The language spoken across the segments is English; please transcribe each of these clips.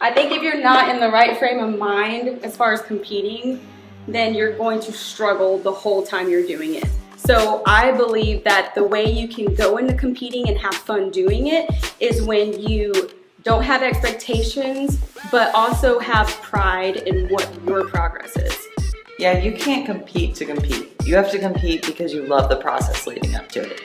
I think if you're not in the right frame of mind as far as competing, then you're going to struggle the whole time you're doing it. So I believe that the way you can go into competing and have fun doing it is when you don't have expectations, but also have pride in what your progress is. Yeah, you can't compete to compete. You have to compete because you love the process leading up to it.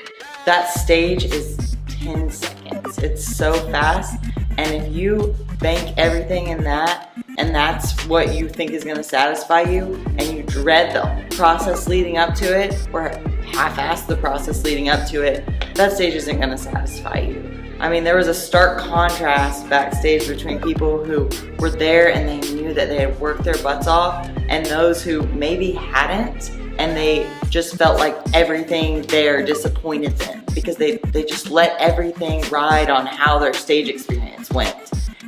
That stage is 10 seconds. It's so fast, and if you bank everything in that, and that's what you think is gonna satisfy you, and you dread the process leading up to it, or half-ass the process leading up to it, that stage isn't gonna satisfy you. I mean, there was a stark contrast backstage between people who were there and they knew that they had worked their butts off, and those who maybe hadn't, and they just felt like everything there disappointed them because they just let everything ride on how their stage experience went.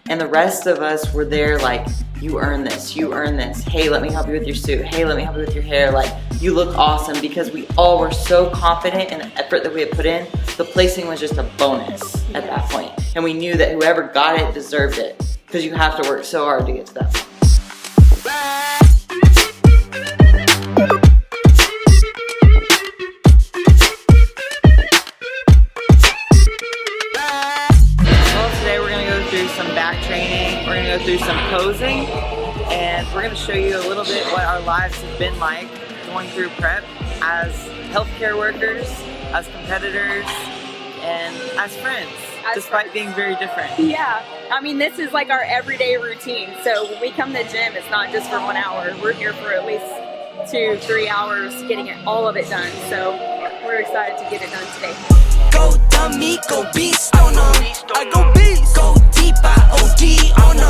And the rest of us were there like, you earn this, you earn this. Hey, let me help you with your suit. Hey, let me help you with your hair. Like, you look awesome, because we all were so confident in the effort that we had put in. The placing was just a bonus at that point. And we knew that whoever got it deserved it, because you have to work so hard to get to that point. Through some posing, and we're going to show you a little bit what our lives have been like going through prep as healthcare workers, as competitors, and as friends, despite being very different. Yeah, I mean, this is like our everyday routine. So when we come to the gym, it's not just for 1 hour. We're here for at least 2-3 hours getting all of it done. So we're excited to get it done today. Go dummy, go beast on them. I go beast. Go deep, I OD on them.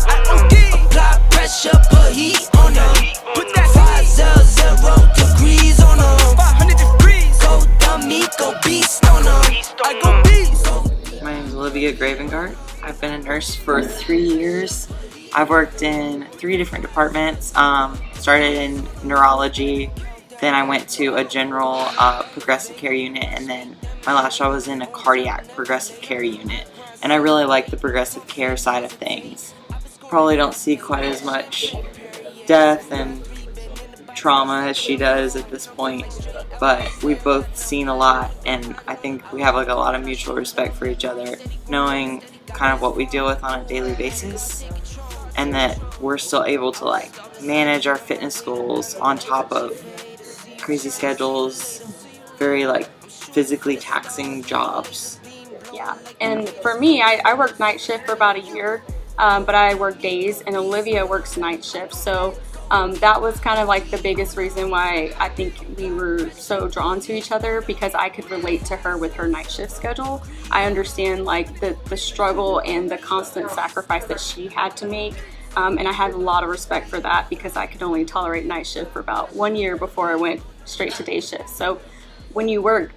I OD. Apply pressure, put heat on them. Put that 500 degrees on them. 500 degrees. Go dummy, go beast on them. I go beast. My name is Olivia Gravengaard. I've been a nurse for 3 years. I've worked in 3 different departments. Started in neurology, then I went to a general progressive care unit, and then my last job was in a cardiac progressive care unit. And I really like the progressive care side of things. Probably don't see quite as much death and trauma as she does at this point, but we've both seen a lot, and I think we have like a lot of mutual respect for each other, knowing kind of what we deal with on a daily basis, and that we're still able to like manage our fitness goals on top of crazy schedules, very like physically taxing jobs. Yeah, and for me, I worked night shift for about a year, but I work days, and Olivia works night shift. So that was kind of like the biggest reason why I think we were so drawn to each other, because I could relate to her with her night shift schedule. I understand like the struggle and the constant sacrifice that she had to make. And I had a lot of respect for that, because I could only tolerate night shift for about 1 year before I went straight to day shift. So when you work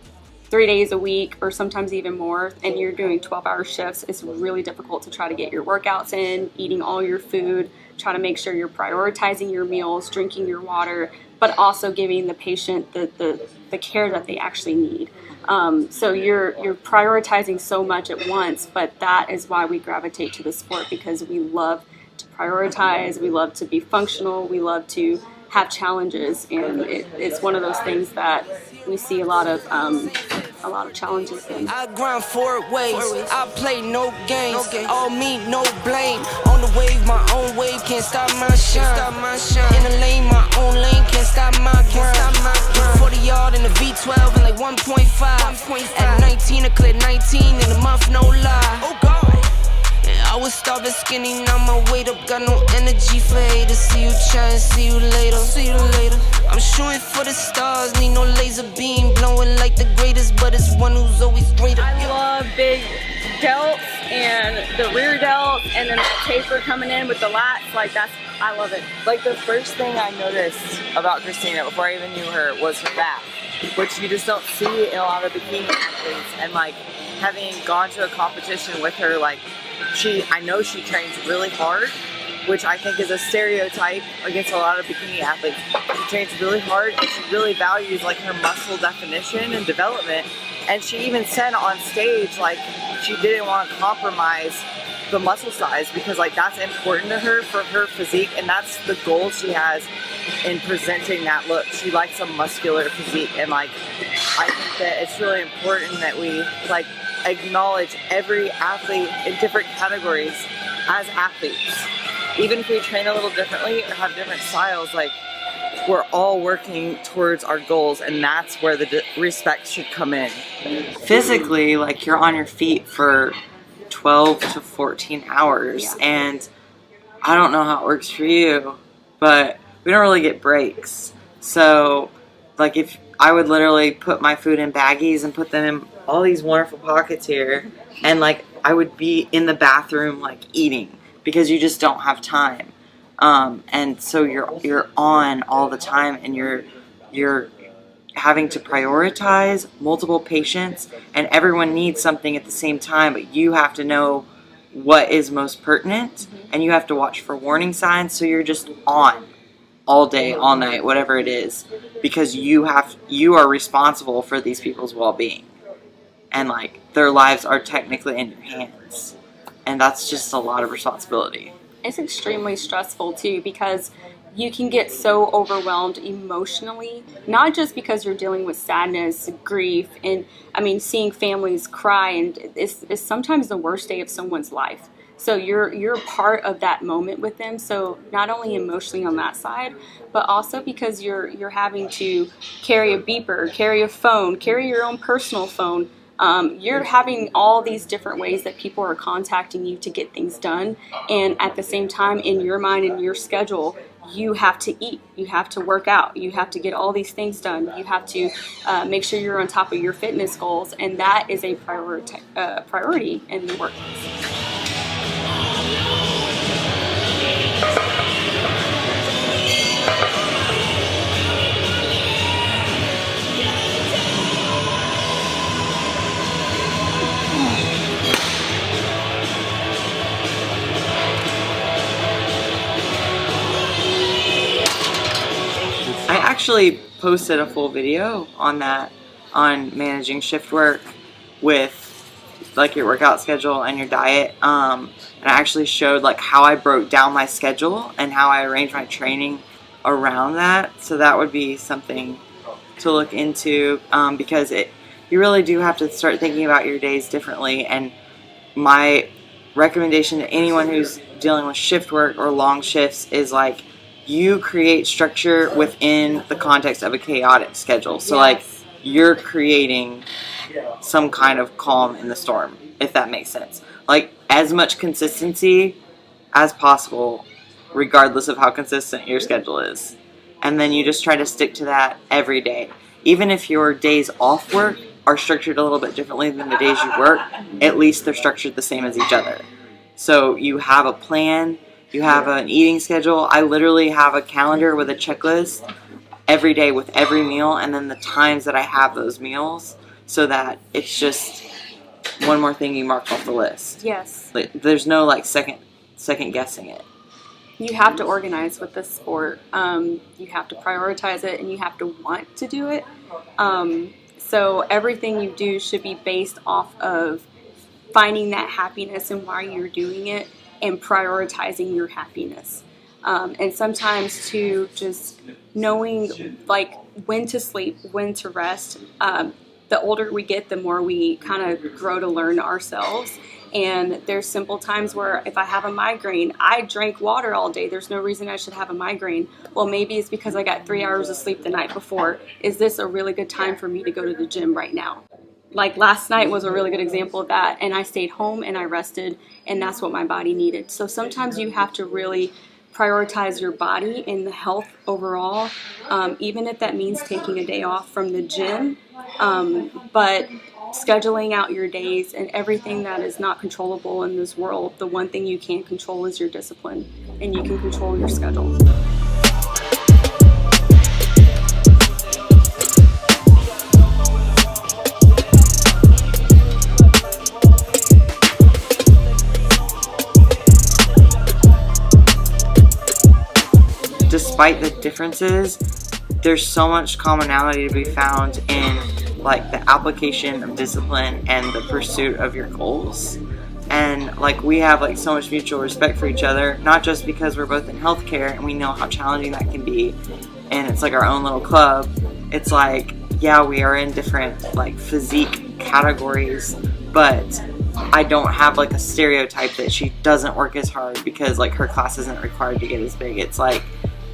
3 days a week, or sometimes even more, and you're doing 12-hour shifts, it's really difficult to try to get your workouts in, eating all your food, try to make sure you're prioritizing your meals, drinking your water, but also giving the patient the care that they actually need. So you're prioritizing so much at once, but that is why we gravitate to the sport, because we love to prioritize, we love to be functional, we love to have challenges, and it's one of those things that we see a lot of challenges in. I grind 4 ways, I play no games, all me, no blame. On the wave, my own wave, can't stop my shine. In the lane, my own lane, can't stop my grind. 40 yard in the V12 and like 1.5. At 19, I cleared 19 in a month, no lie. Oh God. I was starving skinny, now my weight up, got no energy for haters. See you trying, see you later, see you later. I'm shooting for the stars, need no laser beam, blowing like the greatest, but it's one who's always greater. I love big delts and the rear delt, and then the taper coming in with the lats, like I love it. Like the first thing I noticed about Christina before I even knew her was her back, which you just don't see in a lot of bikini athletes. And like having gone to a competition with her, like I know she trains really hard, which I think is a stereotype against a lot of bikini athletes. She trains really hard, and she really values like her muscle definition and development. And she even said on stage like she didn't want to compromise the muscle size, because like that's important to her for her physique, and that's the goal she has in presenting that look. She likes a muscular physique, and like I think that it's really important that we like acknowledge every athlete in different categories as athletes. Even if we train a little differently or have different styles, like we're all working towards our goals, and that's where the respect should come in. Physically, like you're on your feet for 12 to 14 hours, and I don't know how it works for you, but we don't really get breaks. So like if I would literally put my food in baggies and put them in all these wonderful pockets here, and like I would be in the bathroom like eating, because you just don't have time. And so you're on all the time, and you're having to prioritize multiple patients, and everyone needs something at the same time, but you have to know what is most pertinent, and you have to watch for warning signs. So you're just on all day, all night, whatever it is, because you are responsible for these people's well-being, and like their lives are technically in your hands, and that's just a lot of responsibility. It's extremely stressful too, because you can get so overwhelmed emotionally, not just because you're dealing with sadness, grief, and I mean seeing families cry, and it's sometimes the worst day of someone's life. So you're part of that moment with them. So not only emotionally on that side, but also because you're having to carry a beeper, carry a phone, carry your own personal phone. You're having all these different ways that people are contacting you to get things done, and at the same time, in your mind and your schedule, you have to eat, you have to work out, you have to get all these things done, you have to make sure you're on top of your fitness goals, and that is a priority in the workplace. I actually posted a full video on that, on managing shift work with like your workout schedule and your diet, and I actually showed like how I broke down my schedule and how I arranged my training around that. So that would be something to look into, because you really do have to start thinking about your days differently. And my recommendation to anyone who's dealing with shift work or long shifts is like, you create structure within the context of a chaotic schedule. So like you're creating some kind of calm in the storm, if that makes sense. Like as much consistency as possible, regardless of how consistent your schedule is. And then you just try to stick to that every day. Even if your days off work are structured a little bit differently than the days you work, at least they're structured the same as each other. So you have a plan. You have an eating schedule. I literally have a calendar with a checklist every day with every meal, and then the times that I have those meals, so that it's just one more thing you mark off the list. Yes. Like, there's no like second guessing it. You have to organize with this sport. You have to prioritize it, and you have to want to do it. So everything you do should be based off of finding that happiness and why you're doing it, and prioritizing your happiness. And sometimes to just knowing like when to sleep, when to rest. The older we get, the more we kind of grow to learn ourselves. And there's simple times where if I have a migraine, I drank water all day. There's no reason I should have a migraine. Well, maybe it's because I got 3 hours of sleep the night before. Is this a really good time for me to go to the gym right now? Like last night was a really good example of that, and I stayed home and I rested, and that's what my body needed. So sometimes you have to really prioritize your body and the health overall, even if that means taking a day off from the gym, but scheduling out your days and everything that is not controllable in this world. The one thing you can't control is your discipline, and you can control your schedule. Despite the differences, there's so much commonality to be found in like the application of discipline and the pursuit of your goals. And like we have like so much mutual respect for each other, not just because we're both in healthcare and we know how challenging that can be, and it's like our own little club. It's like, yeah, we are in different like physique categories, but I don't have like a stereotype that she doesn't work as hard because like her class isn't required to get as big. It's like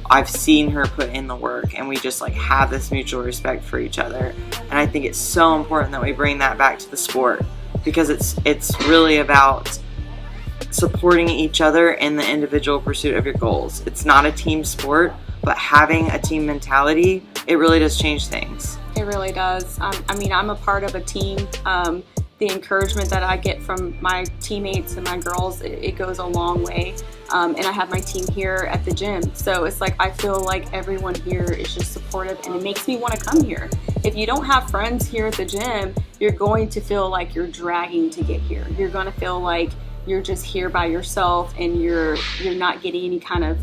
I've seen her put in the work, and we just like have this mutual respect for each other. And I think it's so important that we bring that back to the sport, because it's really about supporting each other in the individual pursuit of your goals. It's not a team sport, but having a team mentality, it really does change things. It really does. I mean, I'm a part of a team. The encouragement that I get from my teammates and my girls, it goes a long way. And I have my team here at the gym. So it's like, I feel like everyone here is just supportive, and it makes me want to come here. If you don't have friends here at the gym, you're going to feel like you're dragging to get here. You're going to feel like you're just here by yourself, and you're not getting any kind of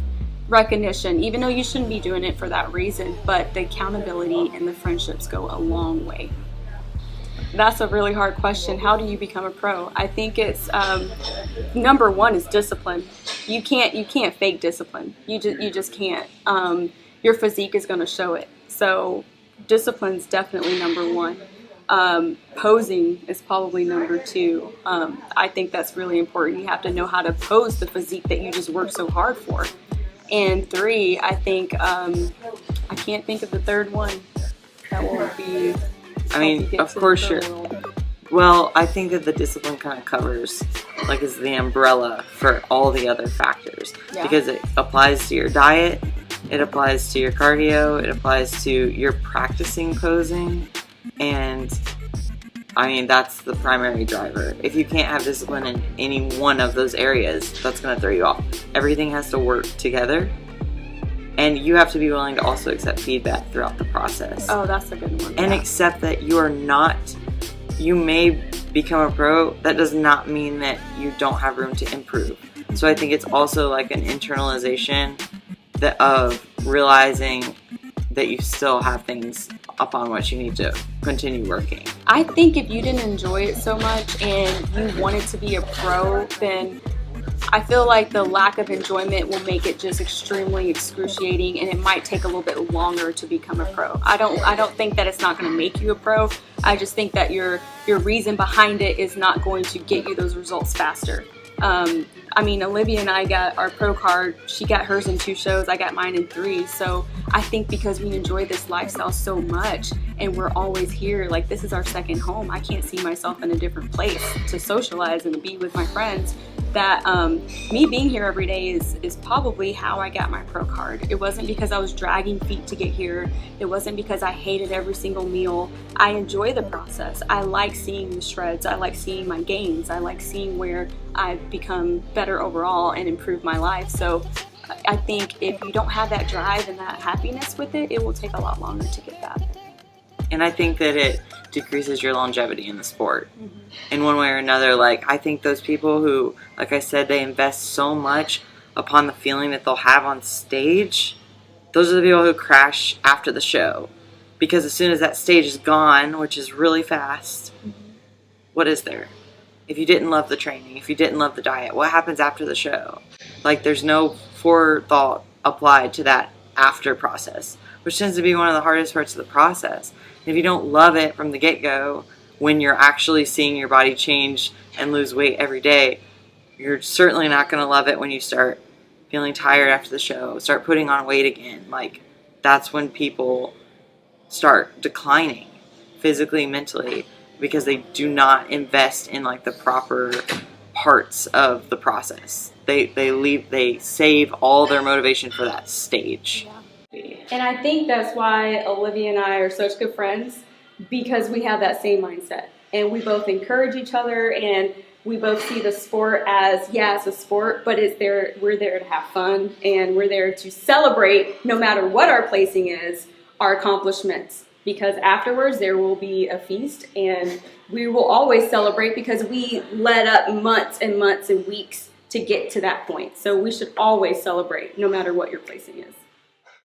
recognition, even though you shouldn't be doing it for that reason. But the accountability and the friendships go a long way. That's a really hard question. How do you become a pro? I think it's number one is discipline. You can't fake discipline. You just can't. Your physique is going to show it. So discipline's definitely number one. Posing is probably number two. I think that's really important. You have to know how to pose the physique that you just work so hard for. And three, I think I can't think of the third one. That will be. I mean, of course well, I think that the discipline kind of covers, like, is the umbrella for all the other factors. Yeah. Because it applies to your diet, it applies to your cardio, it applies to your practicing posing, and I mean, that's the primary driver. If you can't have discipline in any one of those areas, that's going to throw you off. Everything has to work together. And you have to be willing to also accept feedback throughout the process. Oh, that's a good one. And accept that you may become a pro. That does not mean that you don't have room to improve. So I think it's also like an internalization of realizing that you still have things upon which you need to continue working. I think if you didn't enjoy it so much and you wanted to be a pro, then I feel like the lack of enjoyment will make it just extremely excruciating, and it might take a little bit longer to become a pro. I don't think that it's not going to make you a pro. I just think that your reason behind it is not going to get you those results faster. I mean, Olivia and I got our pro card. She got hers in 2 shows. I got mine in 3. So I think because we enjoy this lifestyle so much and we're always here, like this is our second home. I can't see myself in a different place to socialize and be with my friends. That me being here every day is probably how I got my pro card. It wasn't because I was dragging feet to get here. It wasn't because I hated every single meal. I enjoy the process. I like seeing the shreds. I like seeing my gains. I like seeing where I've become better overall and improved my life. So I think if you don't have that drive and that happiness with it, it will take a lot longer to get that. And I think that it decreases your longevity in the sport. Mm-hmm. In one way or another. Like, I think those people who, like I said, they invest so much upon the feeling that they'll have on stage, those are the people who crash after the show. Because as soon as that stage is gone, which is really fast, mm-hmm. What is there? If you didn't love the training, if you didn't love the diet, what happens after the show? Like, there's no forethought applied to that after process, which tends to be one of the hardest parts of the process. If you don't love it from the get-go, when you're actually seeing your body change and lose weight every day, you're certainly not going to love it when you start feeling tired after the show, start putting on weight again. Like, that's when people start declining physically, mentally, because they do not invest in like the proper parts of the process. They save all their motivation for that stage. Yeah. And I think that's why Olivia and I are such good friends, because we have that same mindset. And we both encourage each other, and we both see the sport as, yeah, it's a sport, but we're there to have fun, and we're there to celebrate, no matter what our placing is, our accomplishments. Because afterwards there will be a feast, and we will always celebrate because we led up months and months and weeks to get to that point. So we should always celebrate, no matter what your placing is.